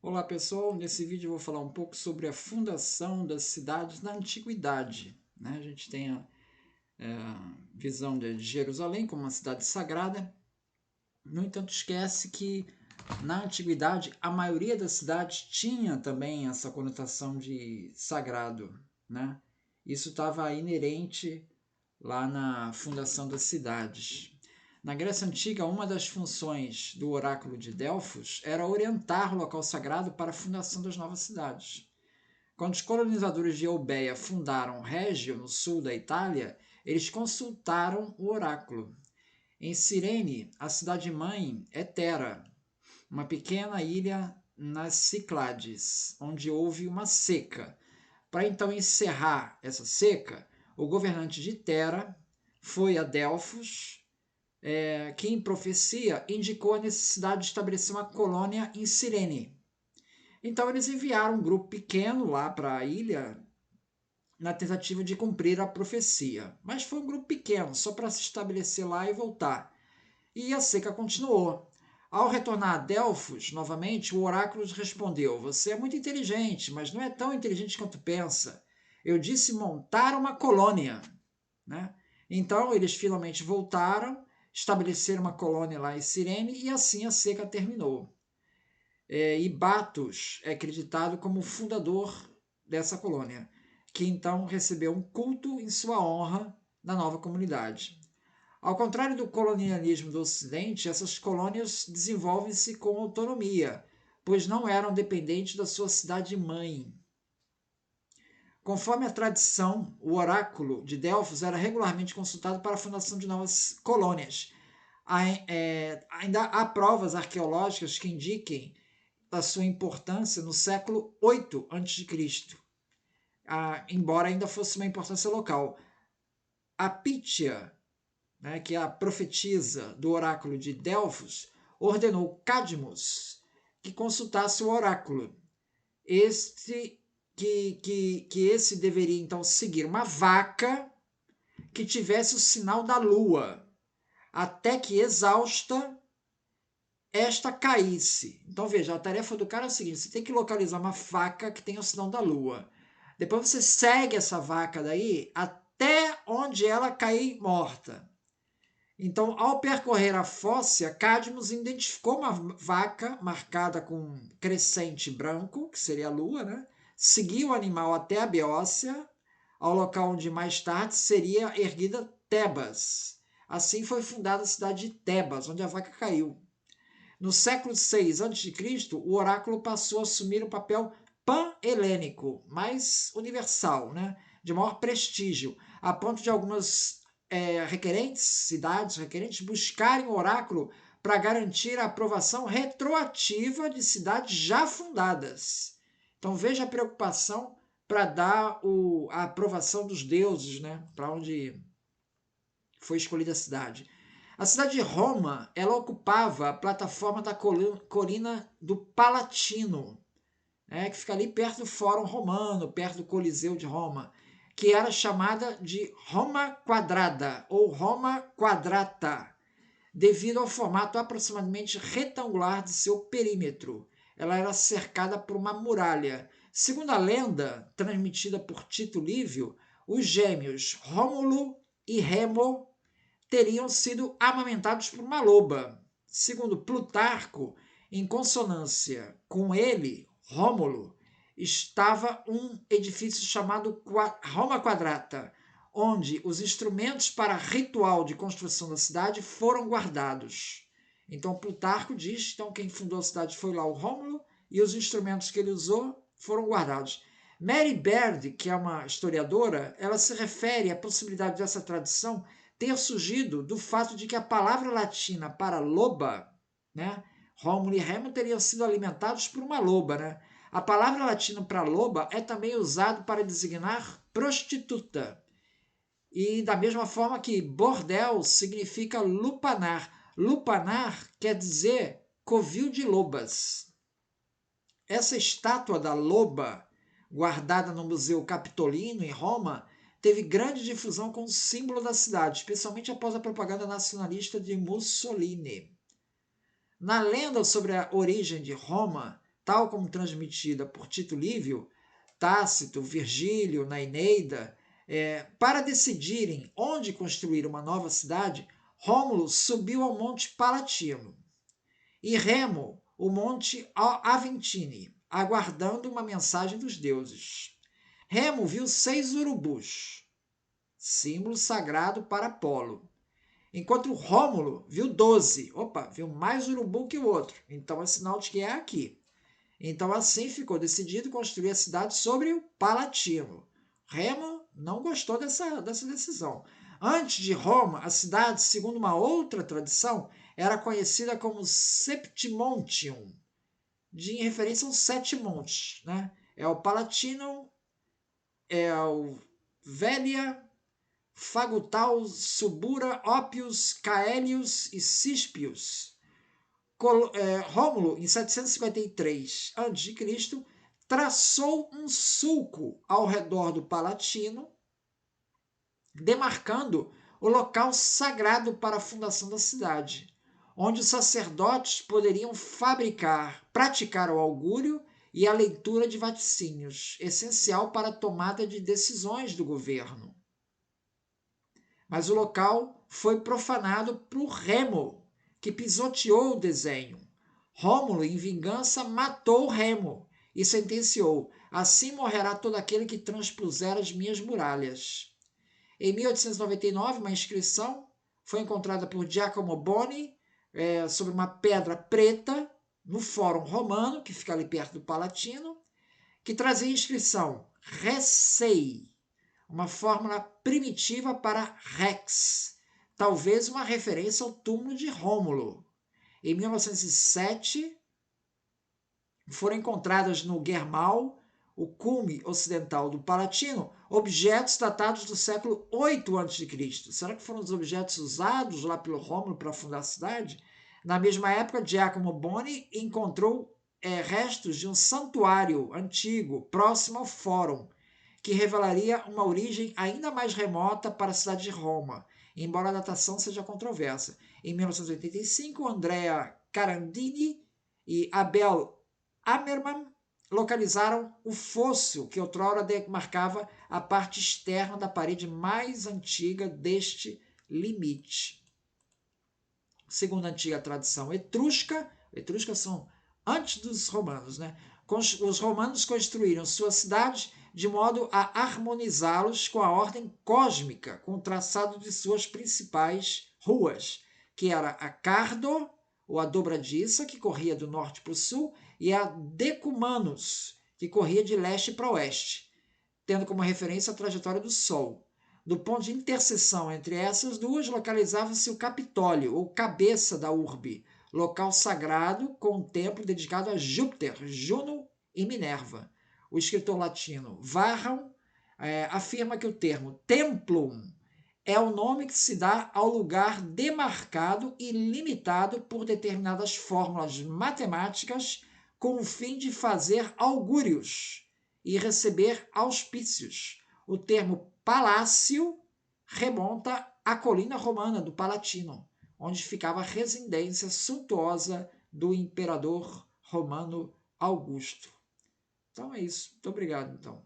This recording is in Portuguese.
Olá pessoal, nesse vídeo eu vou falar um pouco sobre a fundação das cidades na Antiguidade. A gente tem a visão de Jerusalém como uma cidade sagrada, no entanto esquece que na Antiguidade a maioria das cidades tinha também essa conotação de sagrado. Né? Isso estava inerente lá na fundação das cidades. Na Grécia Antiga, uma das funções do oráculo de Delfos era orientar o local sagrado para a fundação das novas cidades. Quando os colonizadores de Eubéia fundaram Régio, no sul da Itália, eles consultaram o oráculo. Em Cirene, a cidade-mãe é Tera, uma pequena ilha nas Cíclades, onde houve uma seca. Para então encerrar essa seca, o governante de Tera foi a Delfos, que em profecia indicou a necessidade de estabelecer uma colônia em Cirene. Então eles enviaram um grupo pequeno lá para a ilha na tentativa de cumprir a profecia. Mas foi um grupo pequeno, só para se estabelecer lá e voltar. E a seca continuou. Ao retornar a Delfos, novamente, o oráculo respondeu: Você é muito inteligente, mas não é tão inteligente quanto pensa. Eu disse montar uma colônia. Né? Então eles finalmente voltaram, estabeleceram uma colônia lá em Cirene e assim a seca terminou. E Batos é acreditado como o fundador dessa colônia, que então recebeu um culto em sua honra na nova comunidade. Ao contrário do colonialismo do Ocidente, essas colônias desenvolvem-se com autonomia, pois não eram dependentes da sua cidade-mãe. Conforme a tradição, o oráculo de Delfos era regularmente consultado para a fundação de novas colônias. Ainda há provas arqueológicas que indiquem a sua importância no século VIII a.C., embora ainda fosse uma importância local. A Pítia, né, que é a profetisa do oráculo de Delfos, ordenou Cadmus que consultasse o oráculo. Que esse deveria então seguir uma vaca que tivesse o sinal da lua, até que exausta esta caísse. Então veja, a tarefa do cara é o seguinte: você tem que localizar uma vaca que tenha o sinal da lua. Depois você segue essa vaca daí até onde ela cair morta. Então, ao percorrer a fóssia, Cadmus identificou uma vaca marcada com crescente branco, que seria a lua, né? Seguiu o animal até a Beócia, ao local onde mais tarde seria erguida Tebas. Assim foi fundada a cidade de Tebas, onde a vaca caiu. No século VI a.C., o oráculo passou a assumir um papel pan-helênico, mais universal, né? De maior prestígio, a ponto de algumas cidades requerentes, buscarem o oráculo para garantir a aprovação retroativa de cidades já fundadas. Então veja a preocupação para dar a aprovação dos deuses, né? Para onde foi escolhida a cidade. A cidade de Roma, ela ocupava a plataforma da colina do Palatino, que fica ali perto do Fórum Romano, perto do Coliseu de Roma, que era chamada de Roma Quadrada ou Roma Quadrata, devido ao formato aproximadamente retangular de seu perímetro. Ela era cercada por uma muralha. Segundo a lenda, transmitida por Tito Livio, os gêmeos Rômulo e Remo teriam sido amamentados por uma loba. Segundo Plutarco, em consonância com ele, Rômulo, estava um edifício chamado Roma Quadrata, onde os instrumentos para ritual de construção da cidade foram guardados. Então Plutarco diz, então quem fundou a cidade foi lá o Rômulo e os instrumentos que ele usou foram guardados. Mary Baird, que é uma historiadora, ela se refere à possibilidade dessa tradição ter surgido do fato de que a palavra latina para loba, né, Rômulo e Remo teriam sido alimentados por uma loba, né? A palavra latina para loba é também usado para designar prostituta. E da mesma forma que bordel significa lupanar. Lupanar quer dizer covil de lobas. Essa estátua da loba, guardada no Museu Capitolino, em Roma, teve grande difusão como símbolo da cidade, especialmente após a propaganda nacionalista de Mussolini. Na lenda sobre a origem de Roma, tal como transmitida por Tito Livio, Tácito, Virgílio, na Eneida, para decidirem onde construir uma nova cidade, Rômulo subiu ao Monte Palatino e Remo o Monte Aventine, aguardando uma mensagem dos deuses. Remo viu 6 urubus, símbolo sagrado para Apolo, enquanto Rômulo viu 12. Opa, viu mais urubu que o outro, então é sinal de que é aqui. Então assim ficou decidido construir a cidade sobre o Palatino. Remo não gostou dessa decisão. Antes de Roma, a cidade, segundo uma outra tradição, era conhecida como Septimontium, em referência aos 7 montes. Né? É o Palatino, é o Vélia, Fagutal, Subura, Ópios, Caelius e Cispius. Rômulo, em 753 a.C., traçou um sulco ao redor do Palatino, demarcando o local sagrado para a fundação da cidade, onde os sacerdotes poderiam praticar o augúrio e a leitura de vaticínios, essencial para a tomada de decisões do governo. Mas o local foi profanado por Remo, que pisoteou o desenho. Rômulo, em vingança, matou Remo e sentenciou: assim morrerá todo aquele que transpuser as minhas muralhas. Em 1899, uma inscrição foi encontrada por Giacomo Boni sobre uma pedra preta no Fórum Romano, que fica ali perto do Palatino, que trazia a inscrição Recei, uma fórmula primitiva para Rex, talvez uma referência ao túmulo de Rômulo. Em 1907, foram encontradas no Guermal, o cume ocidental do Palatino, objetos datados do século 8 a.C. Será que foram os objetos usados lá pelo Rômulo para fundar a cidade? Na mesma época, Giacomo Boni encontrou restos de um santuário antigo próximo ao Fórum, que revelaria uma origem ainda mais remota para a cidade de Roma, embora a datação seja controversa. Em 1985, Andrea Carandini e Abel Ammermann localizaram o fosso que outrora demarcava a parte externa da parede mais antiga deste limite. Segundo a antiga tradição etrusca são antes dos romanos, né? Os romanos construíram suas cidades de modo a harmonizá-los com a ordem cósmica, com o traçado de suas principais ruas, que era a Cardo, ou a dobradiça, que corria do norte para o sul, e a Decumanus, que corria de leste para oeste, tendo como referência a trajetória do Sol. Do ponto de interseção entre essas duas, localizava-se o Capitólio, ou cabeça da urbe, local sagrado com um templo dedicado a Júpiter, Juno e Minerva. O escritor latino Varron afirma que o termo templum é o nome que se dá ao lugar demarcado e limitado por determinadas fórmulas matemáticas com o fim de fazer augúrios e receber auspícios. O termo palácio remonta à colina romana do Palatino, onde ficava a residência suntuosa do imperador romano Augusto. Então é isso. Muito obrigado, então.